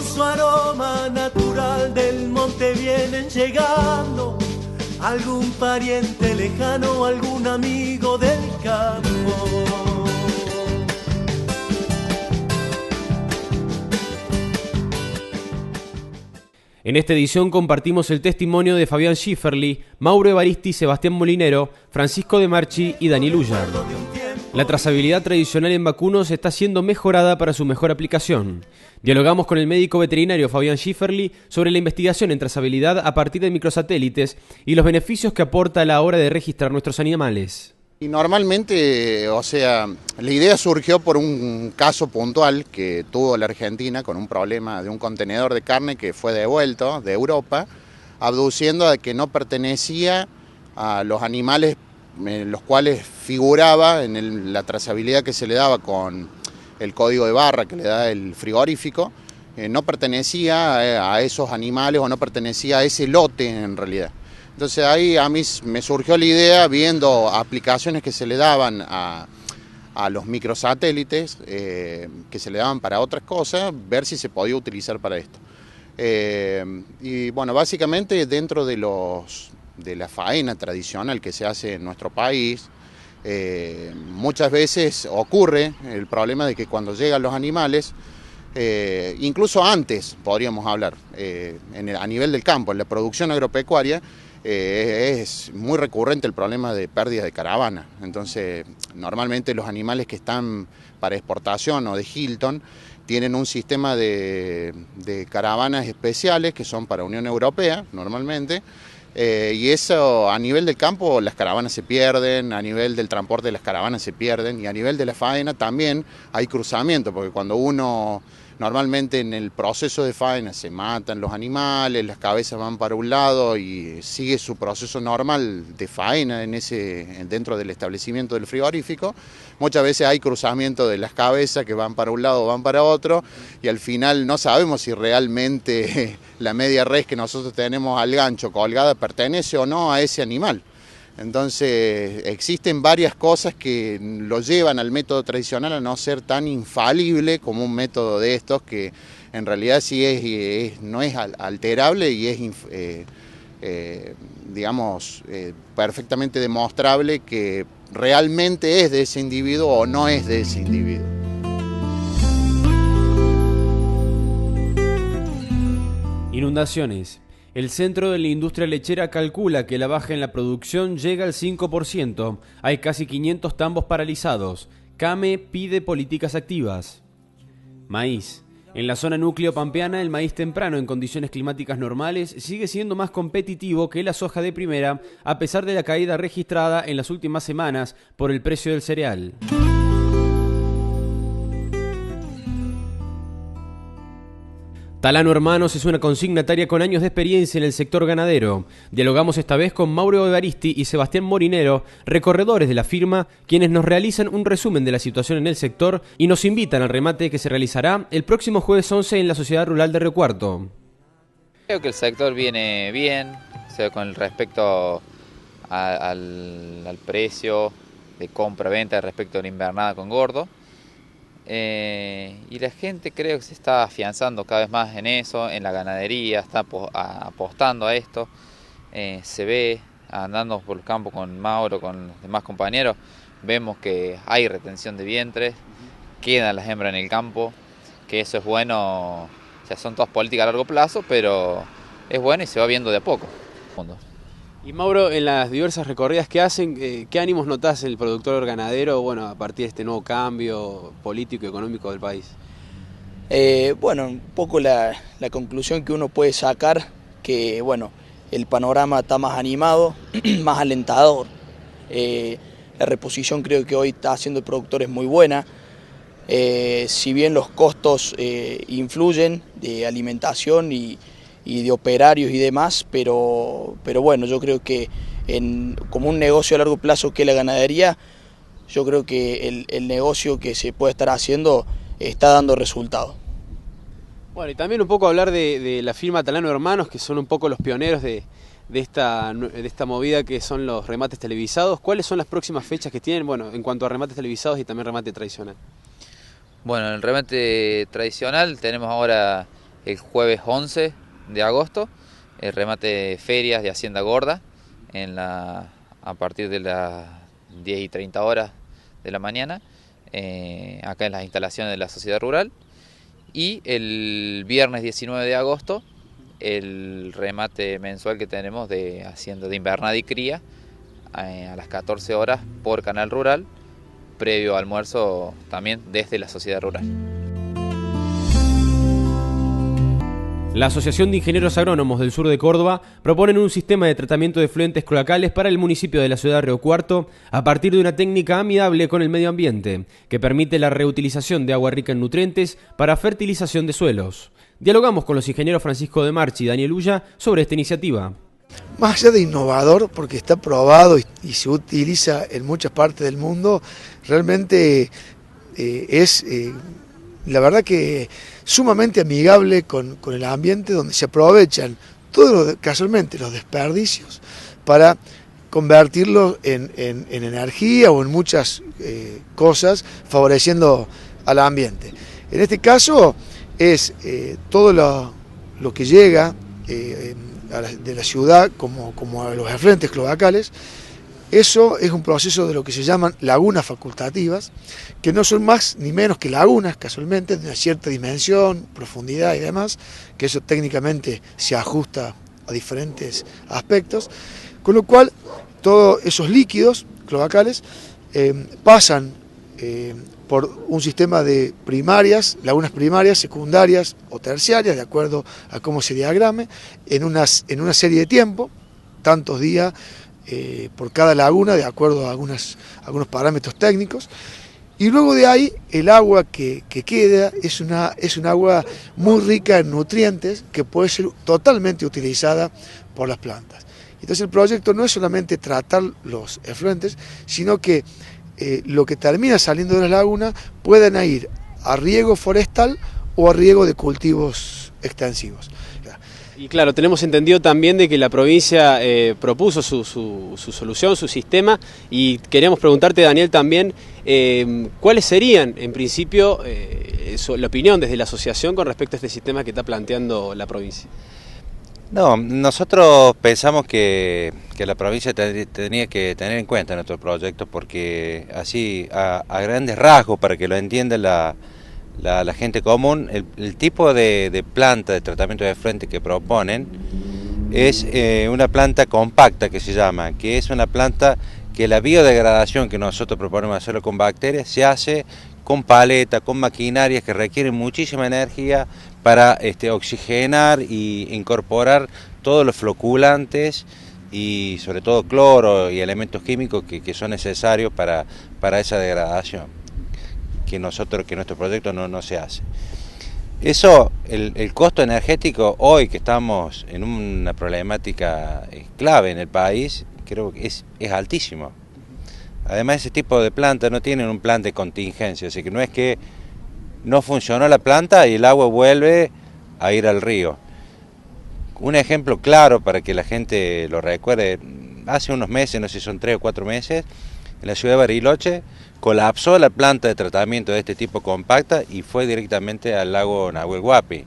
su aroma natural del monte vienen llegando algún pariente lejano, algún amigo del campo. En esta edición compartimos el testimonio de Fabián Schifferli, Mauro Evaristi, Sebastián Molinero, Francisco de Marchi y Daniel Ullar. La trazabilidad tradicional en vacunos está siendo mejorada para su mejor aplicación. Dialogamos con el médico veterinario Fabián Schifferli sobre la investigación en trazabilidad a partir de microsatélites y los beneficios que aporta a la hora de registrar nuestros animales. Y normalmente, la idea surgió por un caso puntual que tuvo la Argentina con un problema de un contenedor de carne que fue devuelto de Europa, abduciendo a que no pertenecía a los animales en los cuales figuraba en la trazabilidad que se le daba con el código de barra que le da el frigorífico, no pertenecía a esos animales o no pertenecía a ese lote en realidad. Entonces ahí a mí me surgió la idea, viendo aplicaciones que se le daban a los microsatélites, que se le daban para otras cosas, ver si se podía utilizar para esto. Y bueno, básicamente dentro de la faena tradicional que se hace en nuestro país, muchas veces ocurre el problema de que cuando llegan los animales, incluso antes podríamos hablar, a nivel del campo, en la producción agropecuaria, es muy recurrente el problema de pérdidas de caravana. Entonces, normalmente los animales que están para exportación o de Hilton tienen un sistema de caravanas especiales que son para Unión Europea, normalmente, y eso a nivel del campo las caravanas se pierden, a nivel del transporte las caravanas se pierden, y a nivel de la faena también hay cruzamiento, porque cuando uno normalmente en el proceso de faena se matan los animales, las cabezas van para un lado y sigue su proceso normal de faena dentro del establecimiento del frigorífico. Muchas veces hay cruzamiento de las cabezas que van para un lado o van para otro, y al final no sabemos si realmente la media res que nosotros tenemos al gancho colgada pertenece o no a ese animal. Entonces existen varias cosas que lo llevan al método tradicional a no ser tan infalible como un método de estos, que en realidad sí no es alterable y es perfectamente demostrable que realmente es de ese individuo o no es de ese individuo. Inundaciones. El Centro de la Industria Lechera calcula que la baja en la producción llega al 5%. Hay casi 500 tambos paralizados. CAME pide políticas activas. Maíz. En la zona núcleo pampeana, el maíz temprano en condiciones climáticas normales sigue siendo más competitivo que la soja de primera, a pesar de la caída registrada en las últimas semanas por el precio del cereal. Talano Hermanos es una consignataria con años de experiencia en el sector ganadero. Dialogamos esta vez con Mauro Evaristi y Sebastián Molinero, recorredores de la firma, quienes nos realizan un resumen de la situación en el sector y nos invitan al remate que se realizará el próximo jueves 11 en la Sociedad Rural de Río Cuarto. Creo que el sector viene bien, con respecto al precio de compra-venta respecto a la invernada con gordo. Y la gente creo que se está afianzando cada vez más en eso, en la ganadería, está apostando a esto. Se ve, andando por el campo con Mauro, con los demás compañeros, vemos que hay retención de vientres, quedan las hembras en el campo, que eso es bueno, son todas políticas a largo plazo, pero es bueno y se va viendo de a poco. Y Mauro, en las diversas recorridas que hacen, ¿qué ánimos notás en el productor ganadero, a partir de este nuevo cambio político y económico del país? Un poco la conclusión que uno puede sacar, que el panorama está más animado, más alentador. La reposición creo que hoy está haciendo el productor es muy buena. Si bien los costos influyen de alimentación y de operarios y demás, pero yo creo que como un negocio a largo plazo que es la ganadería, yo creo que el negocio que se puede estar haciendo está dando resultados. Bueno, y también un poco hablar de la firma Talano Hermanos, que son un poco los pioneros de esta movida que son los remates televisados. ¿Cuáles son las próximas fechas que tienen, en cuanto a remates televisados y también remate tradicional? Bueno, en el remate tradicional tenemos ahora el jueves 11 de agosto, el remate de ferias de Hacienda Gorda, a partir de las 10:30 horas de la mañana, acá en las instalaciones de la Sociedad Rural. Y el viernes 19 de agosto, el remate mensual que tenemos de Hacienda de Invernada y Cría, a las 14 horas por Canal Rural, previo almuerzo también desde la Sociedad Rural. La Asociación de Ingenieros Agrónomos del sur de Córdoba proponen un sistema de tratamiento de efluentes cloacales para el municipio de la ciudad de Río Cuarto a partir de una técnica amigable con el medio ambiente, que permite la reutilización de agua rica en nutrientes para fertilización de suelos. Dialogamos con los ingenieros Francisco de Marchi y Daniel Ulla sobre esta iniciativa. Más allá de innovador, porque está probado y se utiliza en muchas partes del mundo, realmente es la verdad que sumamente amigable con el ambiente, donde se aprovechan casualmente los desperdicios para convertirlos en energía o en muchas cosas, favoreciendo al ambiente. En este caso es todo lo que llega de la ciudad como a los efluentes cloacales. Eso es un proceso de lo que se llaman lagunas facultativas, que no son más ni menos que lagunas, casualmente, de una cierta dimensión, profundidad y demás, que eso técnicamente se ajusta a diferentes aspectos, con lo cual todos esos líquidos cloacales pasan por un sistema de primarias, lagunas primarias, secundarias o terciarias, de acuerdo a cómo se diagrame, en una serie de tiempo, tantos días, por cada laguna, de acuerdo a algunos parámetros técnicos, y luego de ahí el agua que queda es un agua muy rica en nutrientes que puede ser totalmente utilizada por las plantas. Entonces el proyecto no es solamente tratar los efluentes, sino que lo que termina saliendo de las lagunas pueden ir a riego forestal o a riego de cultivos extensivos. Y claro, tenemos entendido también de que la provincia propuso su solución, su sistema, y queríamos preguntarte, Daniel, también cuáles serían, en principio, la opinión desde la asociación con respecto a este sistema que está planteando la provincia. No, nosotros pensamos que la provincia tenía que tener en cuenta nuestro proyecto, porque así, a grandes rasgos, para que lo entienda la gente común, el tipo de planta de tratamiento de efluente que proponen es una planta compacta, que se llama, que es una planta que la biodegradación que nosotros proponemos hacerlo con bacterias se hace con paleta, con maquinarias que requieren muchísima energía para oxigenar y incorporar todos los floculantes y sobre todo cloro y elementos químicos que son necesarios para esa degradación, que nuestro proyecto no se hace. Eso, el costo energético hoy, que estamos en una problemática clave en el país, creo que es altísimo. Además, ese tipo de plantas no tienen un plan de contingencia, así que no es que no funcionó la planta y el agua vuelve a ir al río. Un ejemplo claro para que la gente lo recuerde: hace unos meses, no sé si son 3 o 4 meses, en la ciudad de Bariloche colapsó la planta de tratamiento de este tipo compacta y fue directamente al lago Nahuel Huapi.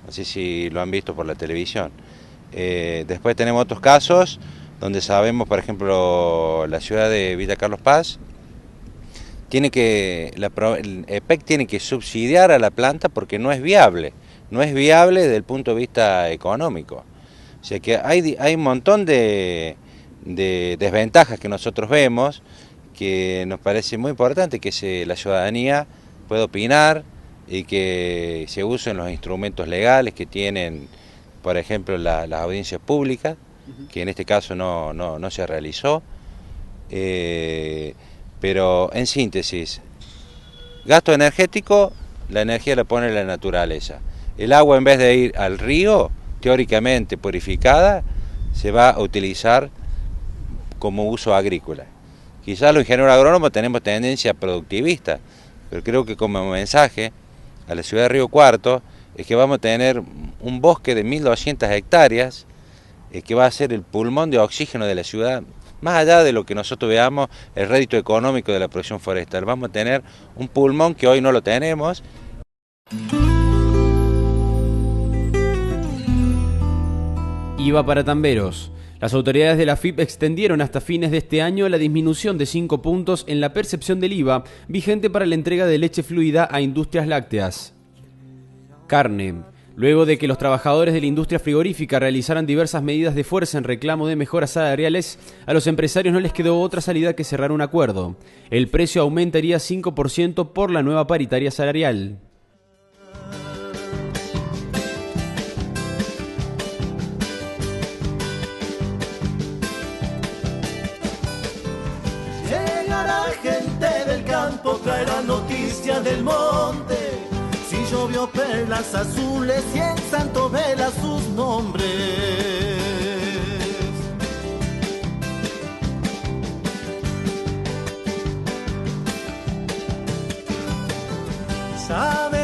No sé si lo han visto por la televisión. Después tenemos otros casos donde sabemos, por ejemplo, la ciudad de Villa Carlos Paz, el EPEC tiene que subsidiar a la planta porque no es viable desde el punto de vista económico. O sea que hay un montón de desventajas que nosotros vemos, que nos parece muy importante que la ciudadanía pueda opinar y que se usen los instrumentos legales que tienen, por ejemplo, las audiencias públicas, que en este caso no se realizó. Pero en síntesis, gasto energético, la energía la pone la naturaleza. El agua, en vez de ir al río, teóricamente purificada, se va a utilizar como uso agrícola. Quizás los ingenieros agrónomos tenemos tendencia productivista, pero creo que como mensaje a la ciudad de Río Cuarto es que vamos a tener un bosque de 1.200 hectáreas que va a ser el pulmón de oxígeno de la ciudad. Más allá de lo que nosotros veamos el rédito económico de la producción forestal, vamos a tener un pulmón que hoy no lo tenemos. IVA para tamberos. Las autoridades de la AFIP extendieron hasta fines de este año la disminución de 5 puntos en la percepción del IVA vigente para la entrega de leche fluida a industrias lácteas. Carne. Luego de que los trabajadores de la industria frigorífica realizaran diversas medidas de fuerza en reclamo de mejoras salariales, a los empresarios no les quedó otra salida que cerrar un acuerdo. El precio aumentaría 5% por la nueva paritaria salarial. Llegará gente del campo, traerá noticias del monte. Si llovió perlas azules y en santo vela sus nombres. Sabe